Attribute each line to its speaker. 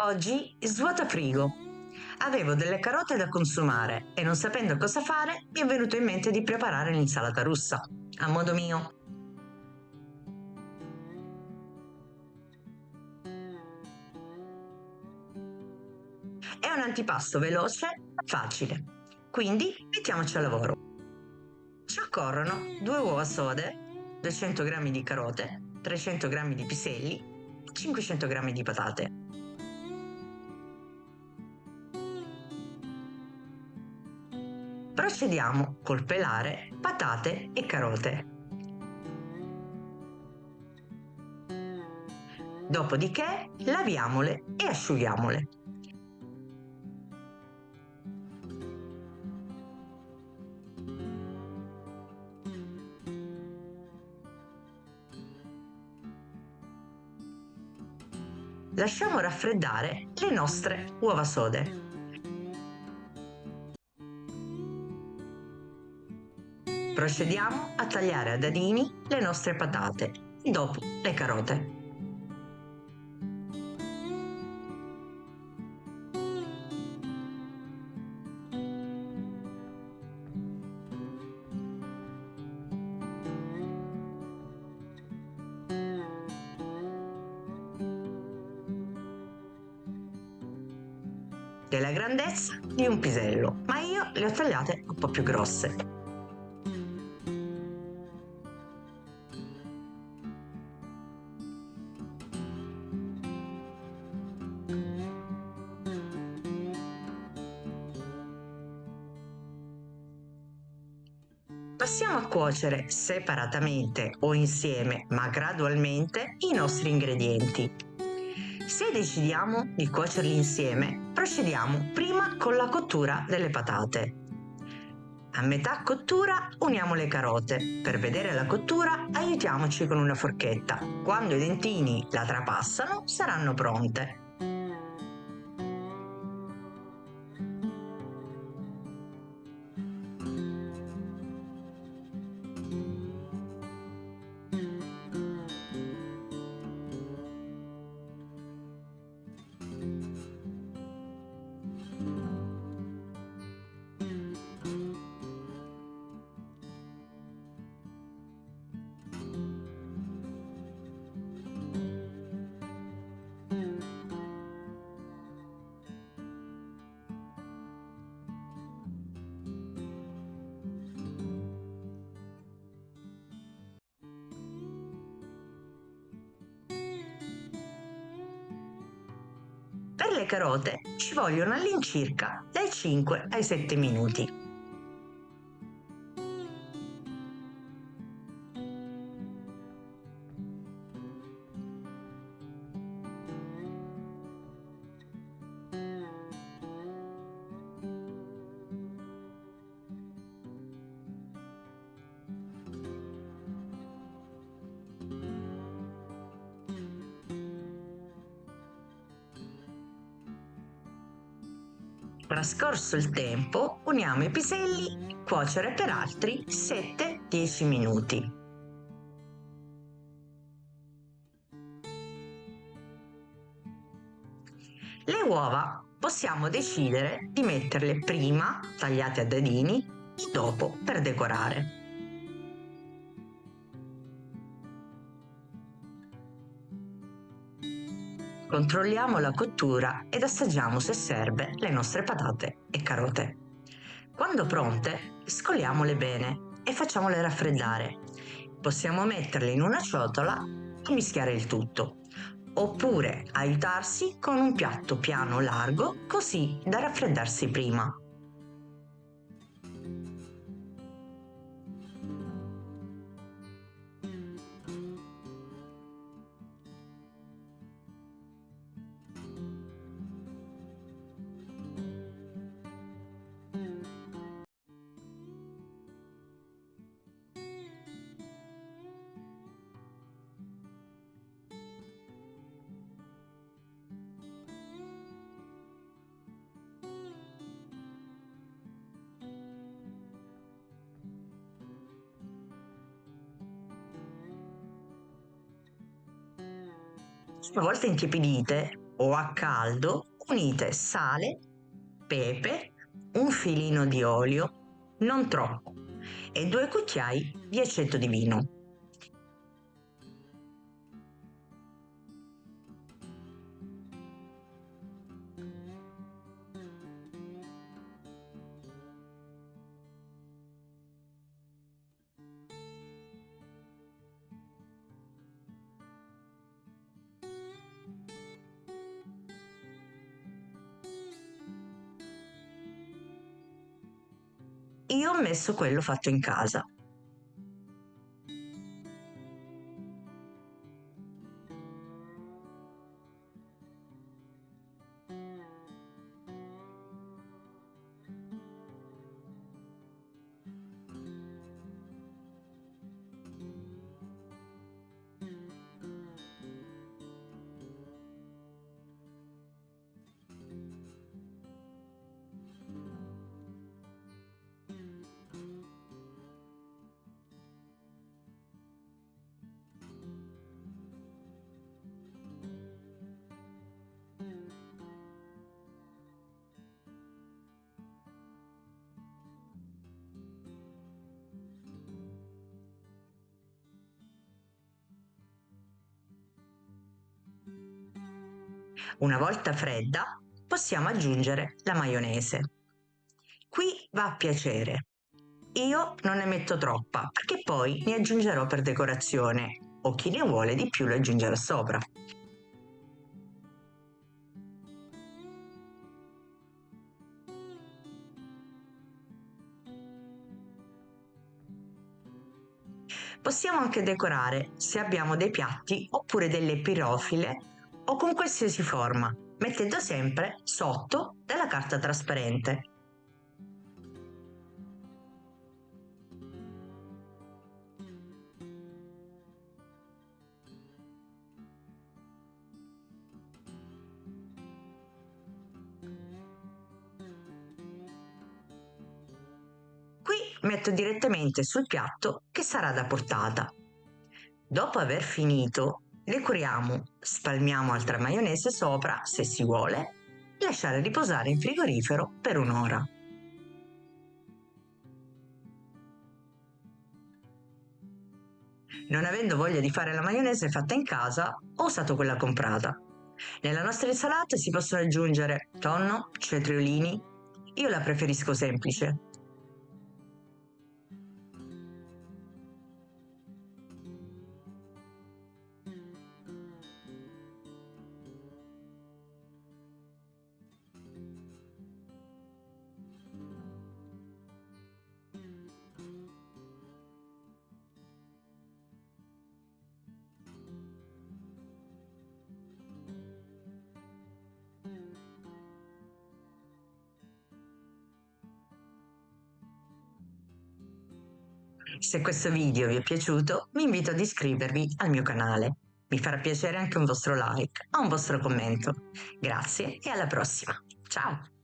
Speaker 1: Oggi svuota frigo. Avevo delle carote da consumare e non sapendo cosa fare mi è venuto in mente di preparare l'insalata russa, a modo mio. È un antipasto veloce, facile. Quindi mettiamoci al lavoro. Ci occorrono 2 uova sode, 200 g di carote, 300 g di piselli, 500 g di patate. Procediamo col pelare patate e carote. Dopodiché laviamole e asciughiamole. Lasciamo raffreddare le nostre uova sode. Procediamo a tagliare a dadini le nostre patate e dopo le carote. Della grandezza di un pisello, ma io le ho tagliate un po' più grosse. Passiamo a cuocere separatamente o insieme, ma gradualmente, i nostri ingredienti. Se decidiamo di cuocerli insieme, procediamo prima con la cottura delle patate. A metà cottura uniamo le carote. Per vedere la cottura aiutiamoci con una forchetta. Quando i dentini la trapassano, saranno pronte. Per le carote ci vogliono all'incirca dai 5 ai 7 minuti. Trascorso il tempo, uniamo i piselli, cuocere per altri 7-10 minuti. Le uova possiamo decidere di metterle prima, tagliate a dadini, e dopo per decorare. Controlliamo la cottura ed assaggiamo se serve le nostre patate e carote. Quando pronte, scoliamole bene e facciamole raffreddare. Possiamo metterle in una ciotola e mischiare il tutto, oppure aiutarsi con un piatto piano largo così da raffreddarsi prima. Una volta intiepidite, o a caldo unite sale, pepe, un filino di olio, non troppo, e 2 cucchiai di aceto di vino. Io ho messo quello fatto in casa. Una volta fredda, possiamo aggiungere la maionese. Qui va a piacere. Io non ne metto troppa, perché poi ne aggiungerò per decorazione, o chi ne vuole di più lo aggiungerà sopra. Possiamo anche decorare se abbiamo dei piatti oppure delle pirofile o con qualsiasi forma, mettendo sempre sotto della carta trasparente. Qui metto direttamente sul piatto che sarà da portata. Dopo aver finito, decoriamo, spalmiamo altra maionese sopra se si vuole, e lasciare riposare in frigorifero per un'ora. Non avendo voglia di fare la maionese fatta in casa, ho usato quella comprata. Nella nostra insalata si possono aggiungere tonno, cetriolini. Io la preferisco semplice. Se questo video vi è piaciuto, vi invito ad iscrivervi al mio canale. Mi farà piacere anche un vostro like o un vostro commento. Grazie e alla prossima. Ciao!